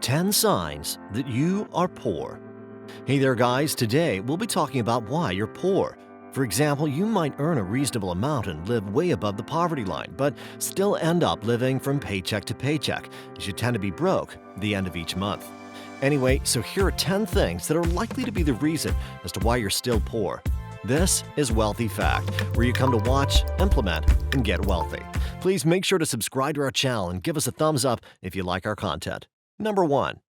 10 signs that you are poor. Hey there, guys. Today we'll be talking about why you're poor. For example, you might earn a reasonable amount and live way above the poverty line, but still end up living from paycheck to paycheck, as you tend to be broke at the end of each month. Anyway, so here are 10 things that are likely to be the reason as to why you're still poor. This is Wealthy Fact, where you come to watch, implement, and get wealthy. Please make sure to subscribe to our channel and give us a thumbs up if you like our content. Number 1.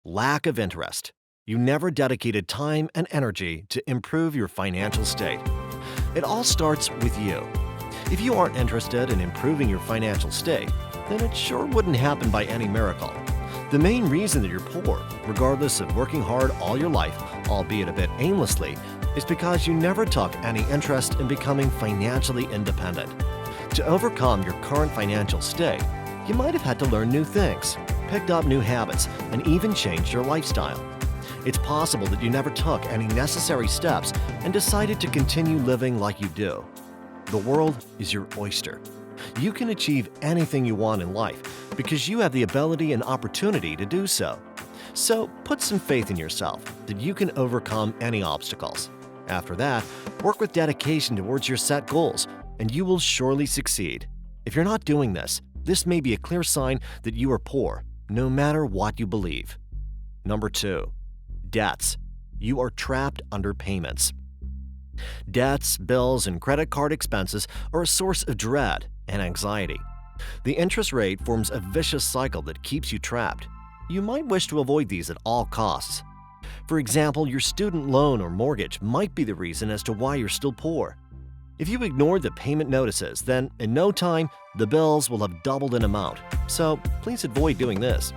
Lack of interest. You never dedicated time and energy to improve your financial state. It all starts with you. If you aren't interested in improving your financial state, then it sure wouldn't happen by any miracle. The main reason that you're poor, regardless of working hard all your life, albeit a bit aimlessly, is because you never took any interest in becoming financially independent. To overcome your current financial state, you might have had to learn new things, picked up new habits, and even changed your lifestyle. It's possible that you never took any necessary steps and decided to continue living like you do. The world is your oyster. You can achieve anything you want in life because you have the ability and opportunity to do so. So put some faith in yourself that you can overcome any obstacles. After that, work with dedication towards your set goals, and you will surely succeed. If you're not doing this, this may be a clear sign that you are poor, no matter what you believe. Number 2. Debts. You are trapped under payments. Debts, bills, and credit card expenses are a source of dread and anxiety. The interest rate forms a vicious cycle that keeps you trapped. You might wish to avoid these at all costs. For example, your student loan or mortgage might be the reason as to why you're still poor. If you ignore the payment notices, then in no time, the bills will have doubled in amount. So please avoid doing this.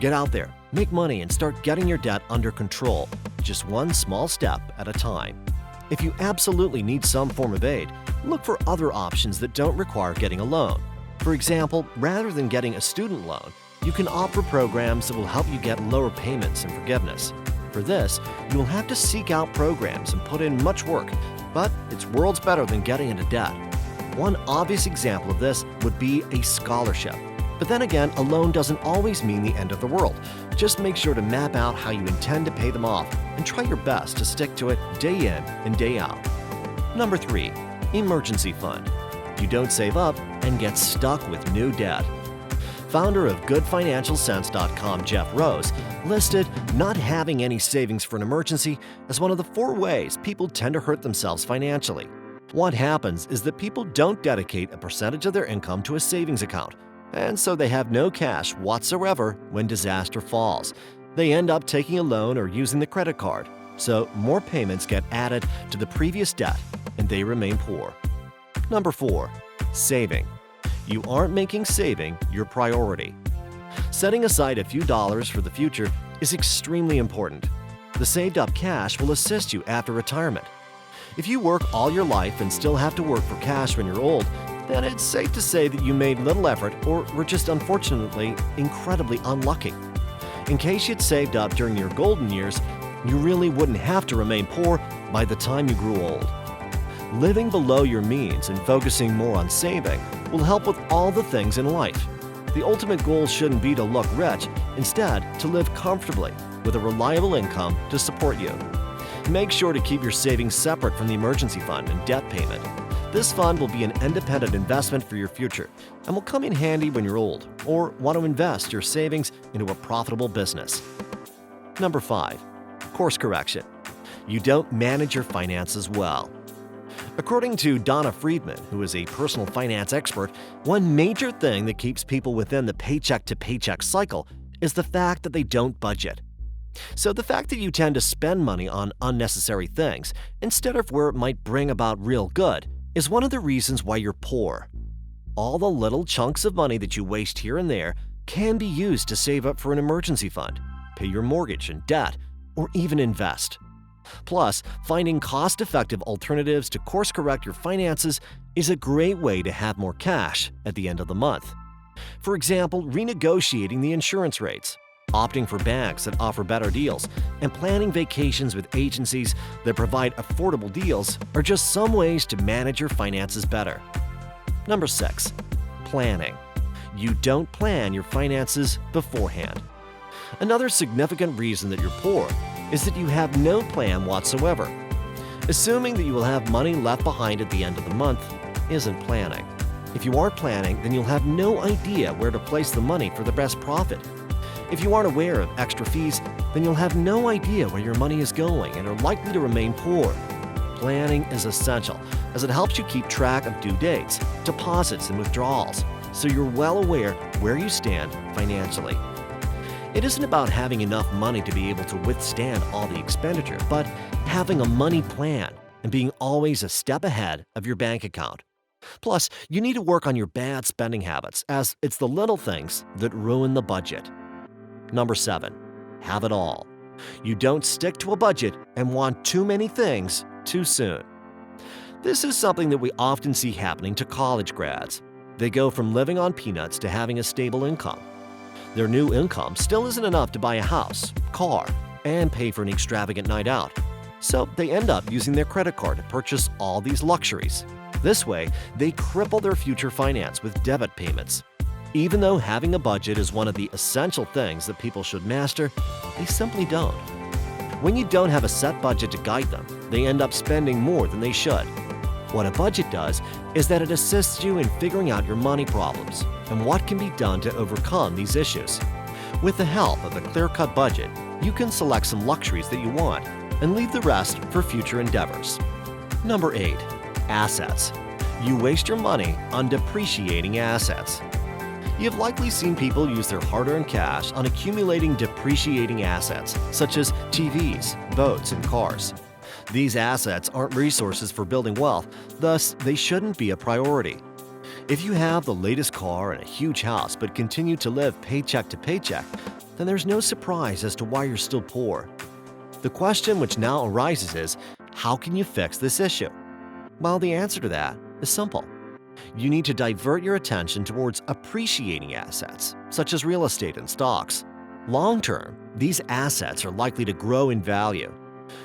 Get out there, make money, and start getting your debt under control, just one small step at a time. If you absolutely need some form of aid, look for other options that don't require getting a loan. For example, rather than getting a student loan, you can opt for programs that will help you get lower payments and forgiveness. For this, you will have to seek out programs and put in much work, but it's worlds better than getting into debt. One obvious example of this would be a scholarship. But then again, a loan doesn't always mean the end of the world. Just make sure to map out how you intend to pay them off and try your best to stick to it day in and day out. Number 3. Emergency fund. You don't save up and get stuck with new debt. Founder of GoodFinancialSense.com, Jeff Rose, listed not having any savings for an emergency as one of the 4 ways people tend to hurt themselves financially. What happens is that people don't dedicate a percentage of their income to a savings account, and so they have no cash whatsoever when disaster falls. They end up taking a loan or using the credit card, so more payments get added to the previous debt, and they remain poor. Number 4. Saving. You aren't making saving your priority. Setting aside a few dollars for the future is extremely important. The saved up cash will assist you after retirement. If you work all your life and still have to work for cash when you're old, then it's safe to say that you made little effort or were just unfortunately incredibly unlucky. In case you'd saved up during your golden years, you really wouldn't have to remain poor by the time you grew old. Living below your means and focusing more on saving will help with all the things in life. The ultimate goal shouldn't be to look rich, instead to live comfortably with a reliable income to support you. Make sure to keep your savings separate from the emergency fund and debt payment. This fund will be an independent investment for your future and will come in handy when you're old or want to invest your savings into a profitable business. Number 5. Course correction. You don't manage your finances well. According to Donna Friedman, who is a personal finance expert, one major thing that keeps people within the paycheck-to-paycheck cycle is the fact that they don't budget. So the fact that you tend to spend money on unnecessary things instead of where it might bring about real good is one of the reasons why you're poor. All the little chunks of money that you waste here and there can be used to save up for an emergency fund, pay your mortgage and debt, or even invest. Plus, finding cost-effective alternatives to course-correct your finances is a great way to have more cash at the end of the month. For example, renegotiating the insurance rates, opting for banks that offer better deals, and planning vacations with agencies that provide affordable deals are just some ways to manage your finances better. Number 6. Planning. You don't plan your finances beforehand. Another significant reason that you're poor is that you have no plan whatsoever. Assuming that you will have money left behind at the end of the month isn't planning. If you aren't planning, then you'll have no idea where to place the money for the best profit. If you aren't aware of extra fees, then you'll have no idea where your money is going and are likely to remain poor. Planning is essential as it helps you keep track of due dates, deposits, and withdrawals, so you're well aware where you stand financially. It isn't about having enough money to be able to withstand all the expenditure, but having a money plan and being always a step ahead of your bank account. Plus, you need to work on your bad spending habits, as it's the little things that ruin the budget. Number 7. Have it all. You don't stick to a budget and want too many things too soon. This is something that we often see happening to college grads. They go from living on peanuts to having a stable income. Their new income still isn't enough to buy a house, car, and pay for an extravagant night out. So they end up using their credit card to purchase all these luxuries. This way, they cripple their future finance with debit payments. Even though having a budget is one of the essential things that people should master, they simply don't. When you don't have a set budget to guide them, they end up spending more than they should. What a budget does is that it assists you in figuring out your money problems and what can be done to overcome these issues. With the help of a clear-cut budget, you can select some luxuries that you want and leave the rest for future endeavors. Number 8. Assets. You waste your money on depreciating assets. You've likely seen people use their hard-earned cash on accumulating depreciating assets, such as TVs, boats, and cars. These assets aren't resources for building wealth, thus they shouldn't be a priority. If you have the latest car and a huge house but continue to live paycheck to paycheck, then there's no surprise as to why you're still poor. The question which now arises is, how can you fix this issue? Well, the answer to that is simple. You need to divert your attention towards appreciating assets, such as real estate and stocks. Long-term, these assets are likely to grow in value.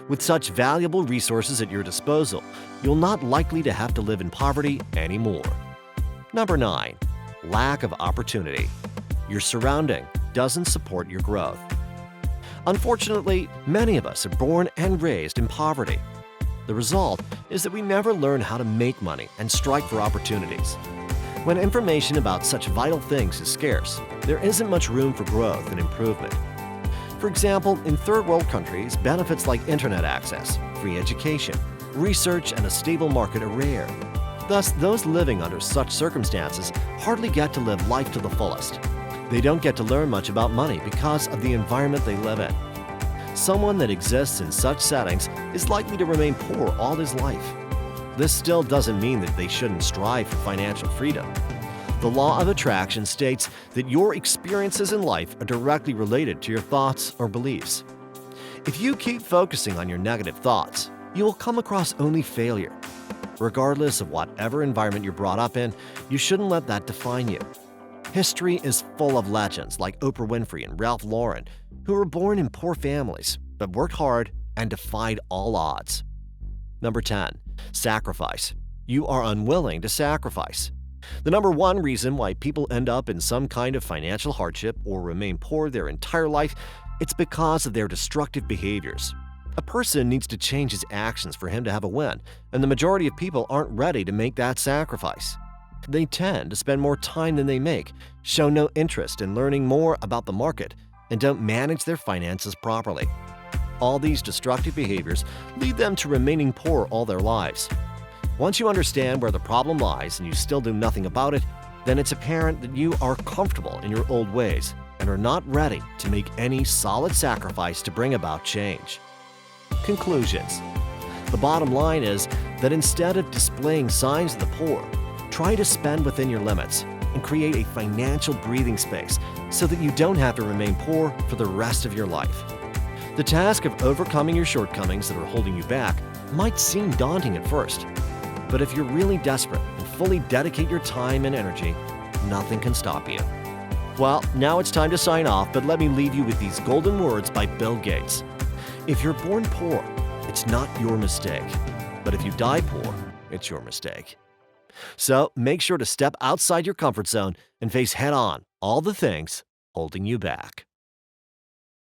With such valuable resources at your disposal, you're not likely to have to live in poverty anymore. Number 9. Lack of opportunity. Your surrounding doesn't support your growth. Unfortunately, many of us are born and raised in poverty. The result is that we never learn how to make money and strike for opportunities. When information about such vital things is scarce, there isn't much room for growth and improvement. For example, in third world countries, benefits like internet access, free education, research, and a stable market are rare. Thus, those living under such circumstances hardly get to live life to the fullest. They don't get to learn much about money because of the environment they live in. Someone that exists in such settings is likely to remain poor all his life. This still doesn't mean that they shouldn't strive for financial freedom. The law of attraction states that your experiences in life are directly related to your thoughts or beliefs. If you keep focusing on your negative thoughts, you will come across only failure. Regardless of whatever environment you're brought up in, you shouldn't let that define you. History is full of legends like Oprah Winfrey and Ralph Lauren, who were born in poor families but worked hard and defied all odds. Number 10. Sacrifice. You are unwilling to sacrifice. The number one reason why people end up in some kind of financial hardship or remain poor their entire life, it's because of their destructive behaviors. A person needs to change his actions for him to have a win, and the majority of people aren't ready to make that sacrifice. They tend to spend more time than they make, show no interest in learning more about the market, and don't manage their finances properly. All these destructive behaviors lead them to remaining poor all their lives. Once you understand where the problem lies and you still do nothing about it, then it's apparent that you are comfortable in your old ways and are not ready to make any solid sacrifice to bring about change. Conclusions. The bottom line is that instead of displaying signs of the poor, try to spend within your limits and create a financial breathing space so that you don't have to remain poor for the rest of your life. The task of overcoming your shortcomings that are holding you back might seem daunting at first, but if you're really desperate and fully dedicate your time and energy, nothing can stop you. Well, now it's time to sign off, but let me leave you with these golden words by Bill Gates. If you're born poor, it's not your mistake, but if you die poor, it's your mistake. So make sure to step outside your comfort zone and face head-on all the things holding you back.